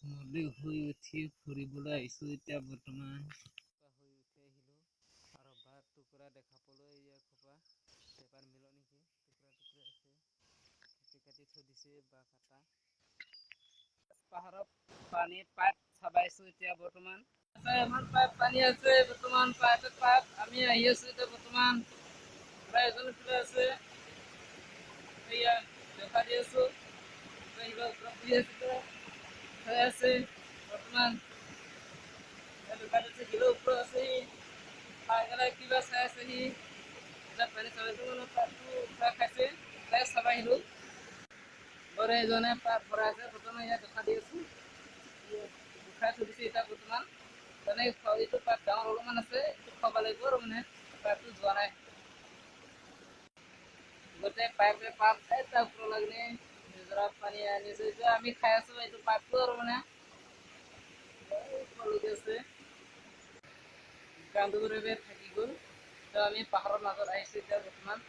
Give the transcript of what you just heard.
নদী শুই উঠি ফুৰিবলৈ আহিছোঁ এতিয়া বৰ্তমান। শুই উঠি আহিলোঁ আৰু বাঘ টুকুৰা দেখা পালোঁ। এয়া খোপা পেপাৰ মিলৰ নেকি, টুকুৰা টুকুৰা আছে, কাটি কাটি থৈ দিছে বাঘ এটা। পাহাৰত পানী পাইপ চাবাইছোঁ এতিয়া বৰ্তমান। আমাৰ পাইপ পানী আছে বৰ্তমান, পাইপ আমি আহি আছোঁ এতিয়া বৰ্তমান। এজন ইফালে আছে, এয়া দেখা দি আছোঁ। আছে বৰ্তমান কিলো ওপৰত আছে কিবা চাই আছে সি পানী খাইছে চাব আহিলোঁ। বৰে এজনে পাত ভৰাই আছে বৰ্তমান ইয়াত দেখা দি আছোঁ। উঠাই থৈ দিছে এতিয়া বৰ্তমান। মানে এইটো পাত ডাঙৰ অলপমান আছে, এইটো খাব লাগিব আৰু মানে পাতটো যোৱা নাই। গোটেই পাইপে পাপ এটা ওপৰ লাগিলে নিজৰা পানী আনিছে যে আমি খাই আছোঁ এইটো পাইপটো আৰু মানে আছে কান্দুৰে থাকি গ'ল। তো আমি পাহাৰৰ মাজত আহিছোঁ এতিয়া বৰ্তমান।